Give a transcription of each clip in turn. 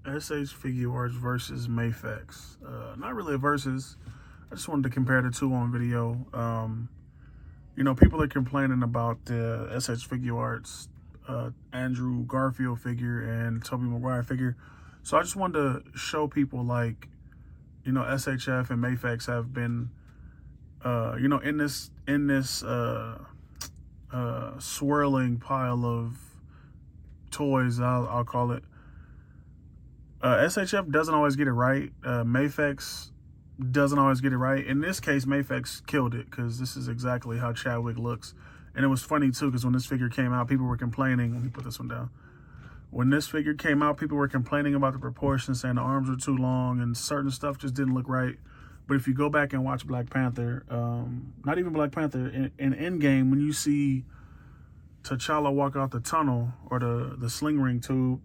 SH Figuarts versus Mafex. Not really a versus. I just wanted to compare the two on video. People are complaining about the SH Figuarts, Andrew Garfield figure and Tobey Maguire figure. So I just wanted to show people, like, SHF and Mafex have been, in this swirling pile of toys, I'll call it. SHF doesn't always get it right. Mafex doesn't always get it right. In this case, Mafex killed it, because this is exactly how Chadwick looks. And it was funny too, because when this figure came out, people were complaining. Let me put this one down. When this figure came out, people were complaining about the proportions, saying the arms were too long and certain stuff just didn't look right. But if you go back and watch Black Panther, not even Black Panther, in Endgame, when you see T'Challa walk out the tunnel, or the sling ring tube,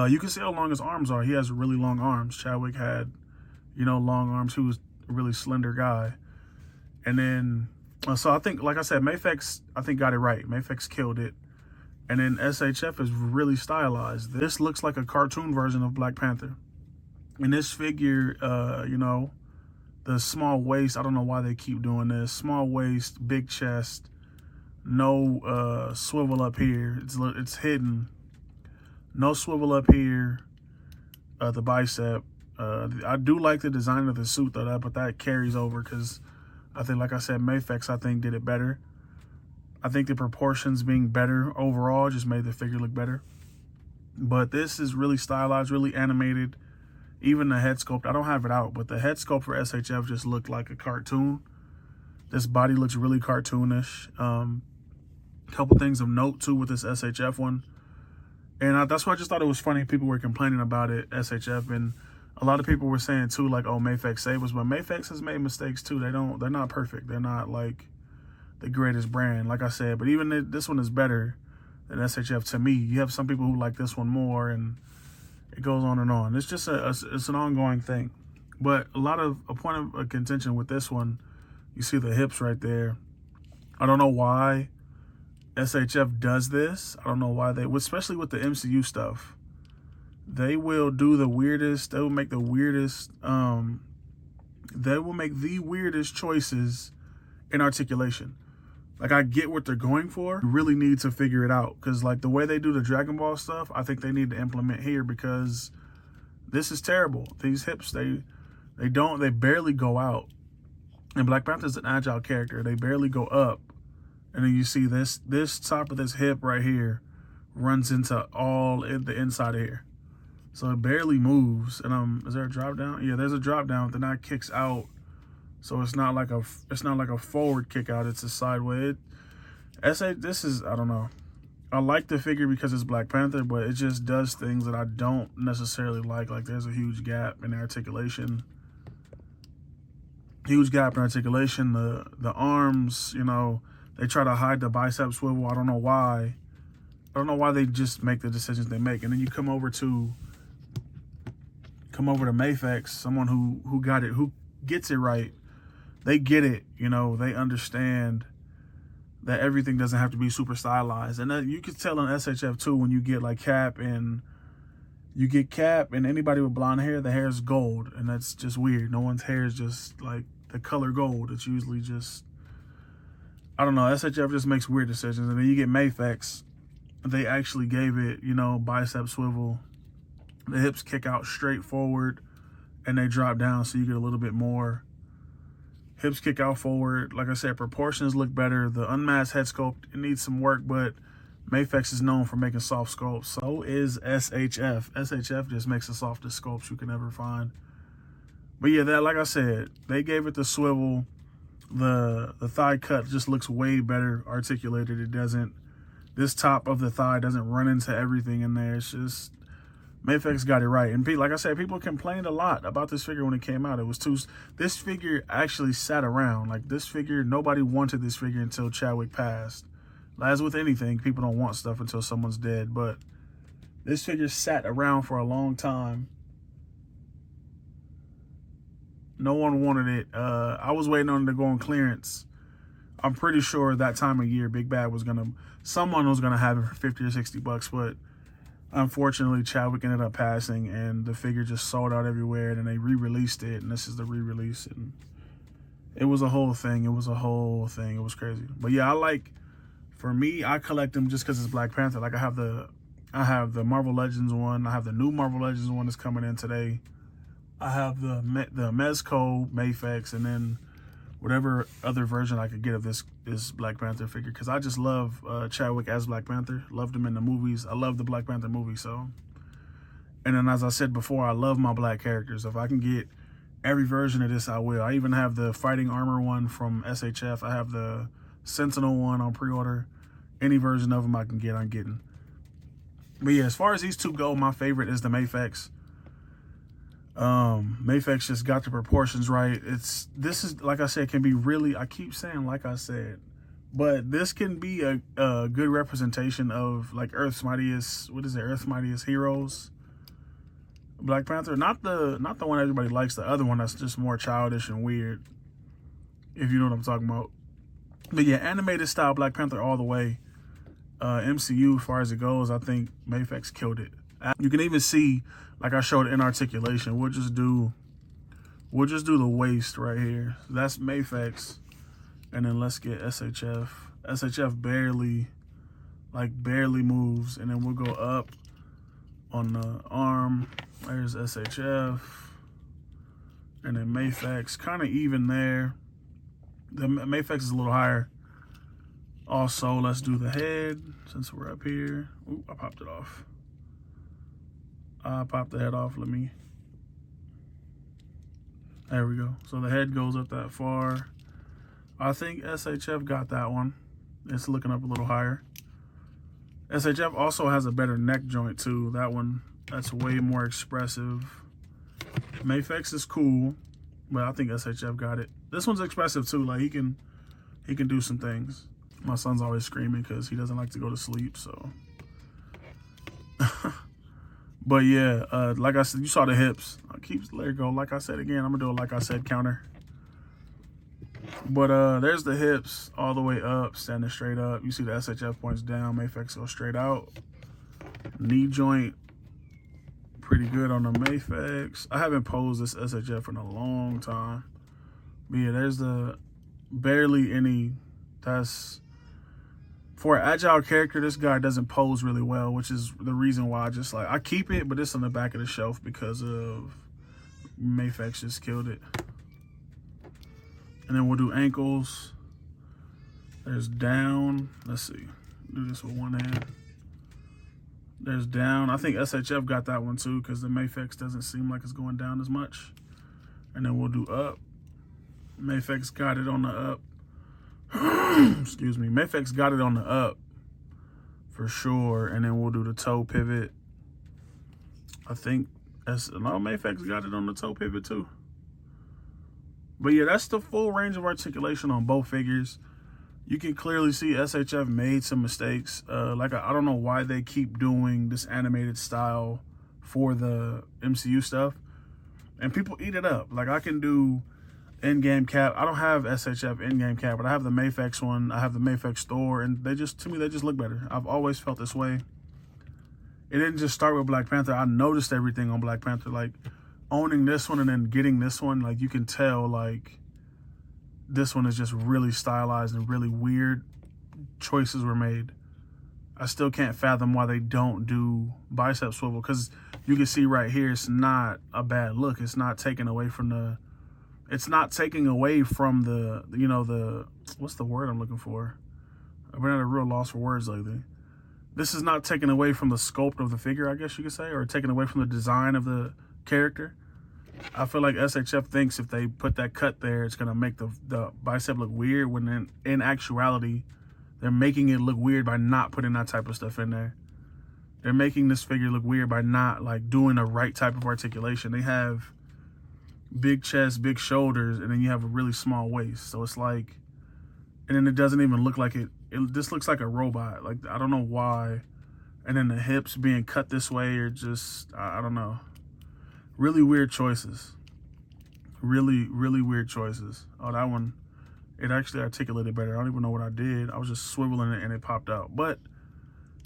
you can see how long his arms are. He has really long arms. Chadwick had, long arms. He was a really slender guy. And then, so I think, like I said, Mafex, I think, got it right. Mafex killed it. And then SHF is really stylized. This looks like a cartoon version of Black Panther. And this figure, the small waist, I don't know why they keep doing this. Small waist, big chest, no swivel up here. It's hidden. No swivel up here, the bicep. I do like the design of the suit, though, but that carries over, because I think, like I said, Mafex, I think, did it better. I think the proportions being better overall just made the figure look better. But this is really stylized, really animated. Even the head sculpt, I don't have it out, but the head sculpt for SHF just looked like a cartoon. This body looks really cartoonish. Couple things of note, too, with this SHF one. And that's why I just thought it was funny. People were complaining about it, SHF, and a lot of people were saying too, like, oh, Mafex saved us. But Mafex has made mistakes too. They're not perfect. They're not like the greatest brand, like I said. But even this one is better than SHF to me. You have some people who like this one more, and it goes on and on. It's just it's an ongoing thing. But a point of contention with this one, you see the hips right there. I don't know why SHF does this. I don't know why especially with the MCU stuff, they will do the weirdest, they will make the weirdest, choices in articulation. Like, I get what they're going for. You really need to figure it out, because, like, the way they do the Dragon Ball stuff, I think they need to implement here, because this is terrible. These hips, they barely go out. And Black Panther's an agile character. They barely go up. And then you see this top of this hip right here runs into all in the inside of here. So it barely moves. And is there a drop down? Yeah, there's a drop down. Then that kicks out. So it's not like a forward kick out. It's a sideways. This is, I don't know. I like the figure because it's Black Panther, but it just does things that I don't necessarily like. Like, there's a huge gap in articulation. Huge gap in articulation. The arms, they try to hide the bicep swivel. I don't know why. I don't know why they just make the decisions they make. And then you come over to Mafex, someone who got it, who gets it right. They get it, they understand that everything doesn't have to be super stylized. And you can tell in SHF too, when you get like Cap and anybody with blonde hair, the hair is gold, and that's just weird. No one's hair is just like the color gold. It's usually just, I don't know, SHF just makes weird decisions. And then you get Mafex, they actually gave it, bicep swivel. The hips kick out straight forward and they drop down, so you get a little bit more. Hips kick out forward. Like I said, proportions look better. The unmasked head sculpt, it needs some work, but Mafex is known for making soft sculpts. So is SHF. SHF just makes the softest sculpts you can ever find. But yeah, like I said, they gave it the swivel. The thigh cut just looks way better articulated. It doesn't, this top of the thigh doesn't run into everything in there. It's just, Mafex got it right. And like I said, people complained a lot about this figure when it came out. This figure actually sat around. Like, this figure, nobody wanted this figure until Chadwick passed. As with anything, people don't want stuff until someone's dead. But this figure sat around for a long time. No one wanted it. I was waiting on it to go on clearance. I'm pretty sure that time of year, Big Bad someone was gonna have it for 50 or 60 bucks, but unfortunately, Chadwick ended up passing, and the figure just sold out everywhere. And then they re-released it, and this is the re-release. And it was a whole thing. It was a whole thing. It was crazy. But yeah, for me, I collect them just because it's Black Panther. Like I have the Marvel Legends one. I have the new Marvel Legends one that's coming in today. I have the Mezco Mafex, and then whatever other version I could get of this Black Panther figure, because I just love Chadwick as Black Panther. Loved him in the movies. I love the Black Panther movie. So, and then as I said before, I love my black characters. If I can get every version of this, I will. I even have the fighting armor one from SHF. I have the Sentinel one on pre-order. Any version of them I can get, I'm getting. But yeah, as far as these two go, my favorite is the Mafex. Mafex just got the proportions right. This is, like I said, can be really, I keep saying like I said, but this can be a good representation of like Earth's Mightiest, Earth's Mightiest Heroes. Black Panther, not the one everybody likes, the other one that's just more childish and weird, if you know what I'm talking about. But yeah, animated style Black Panther all the way. MCU, as far as it goes, I think Mafex killed it. You can even see, like I showed in articulation, we'll just do the waist right here. That's Mafex. And then let's get SHF. SHF barely moves. And then we'll go up on the arm. There's SHF. And then Mafex, kind of even there. The Mafex is a little higher. Also, let's do the head since we're up here. Ooh, I popped it off. I popped the head off. There we go. So the head goes up that far. I think SHF got that one. It's looking up a little higher. SHF also has a better neck joint too. That one, that's way more expressive. Mafex is cool, but I think SHF got it. This one's expressive too. Like he can do some things. My son's always screaming because he doesn't like to go to sleep, so. But yeah, like I said, you saw the hips. I keep let it go. Like I said again, I'm gonna do a like I said counter. But there's the hips all the way up, standing straight up. You see the SHF points down, Mafex goes straight out. Knee joint, pretty good on the Mafex. I haven't posed this SHF in a long time. But yeah, there's the barely any. That's for an agile character, this guy doesn't pose really well, which is the reason why I keep it, but it's on the back of the shelf because of Mafex just killed it. And then we'll do ankles. There's down. Let's see. Do this with one hand. There's down. I think SHF got that one too because the Mafex doesn't seem like it's going down as much. And then we'll do up. Mafex got it on the up. Excuse me. Mafex got it on the up for sure. And then we'll do the toe pivot. I think Mafex got it on the toe pivot too. But yeah, that's the full range of articulation on both figures. You can clearly see SHF made some mistakes. I don't know why they keep doing this animated style for the MCU stuff. And people eat it up. Like I can do in-game cap. I don't have SHF in-game cap, but I have the Mafex one. I have the Mafex Thor, and to me, they just look better. I've always felt this way. It didn't just start with Black Panther. I noticed everything on Black Panther. Like owning this one and then getting this one, like you can tell like this one is just really stylized and really weird choices were made. I still can't fathom why they don't do bicep swivel, because you can see right here it's not a bad look. It's not taking away from the you know, the what's the word I'm looking for? I've been at a real loss for words lately. This is not taking away from the sculpt of the figure, I guess you could say, or taking away from the design of the character. I feel like SHF thinks if they put that cut there, it's gonna make the bicep look weird, when in actuality, they're making it look weird by not putting that type of stuff in there. They're making this figure look weird by not like doing the right type of articulation. They have big chest, big shoulders, and then you have a really small waist. So it's like, and then it doesn't even look like it just looks like a robot. Like, I don't know why. And then the hips being cut this way are just, I don't know. Really weird choices. Really, really weird choices. Oh, that one, it actually articulated better. I don't even know what I did. I was just swiveling it and it popped out. But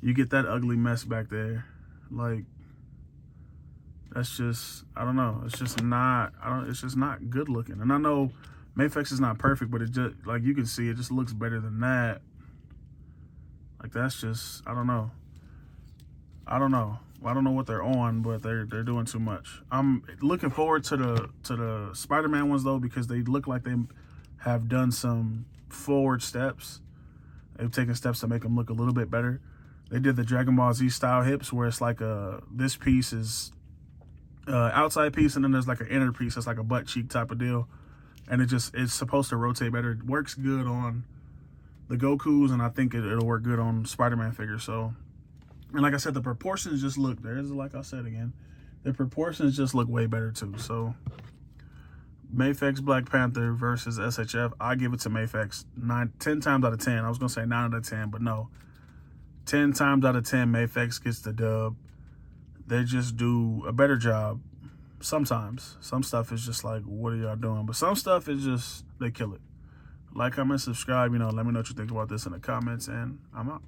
you get that ugly mess back there. Like, that's just, I don't know. It's just not, it's just not good looking. And I know Mafex is not perfect, but it just, like, you can see, it just looks better than that. Like, that's just, I don't know. I don't know what they're on, but they're doing too much. I'm looking forward to the Spider-Man ones though, because they look like they have done some forward steps. They've taken steps to make them look a little bit better. They did the Dragon Ball Z style hips, where it's like this piece is outside piece, and then there's like an inner piece that's like a butt cheek type of deal, and it's supposed to rotate better. It works good on the Gokus, and I think it'll work good on Spider-Man figures. So, and like I said, the proportions just look, like I said again, the proportions just look way better too. So Mafex Black Panther versus SHF, I give it to Mafex 10 times out of 10. I was gonna say 9 out of 10, but no, 10 times out of 10 Mafex gets the dub. They just do a better job sometimes. Some stuff is just like, what are y'all doing? But some stuff is just, they kill it. Like, comment, subscribe, let me know what you think about this in the comments, and I'm out.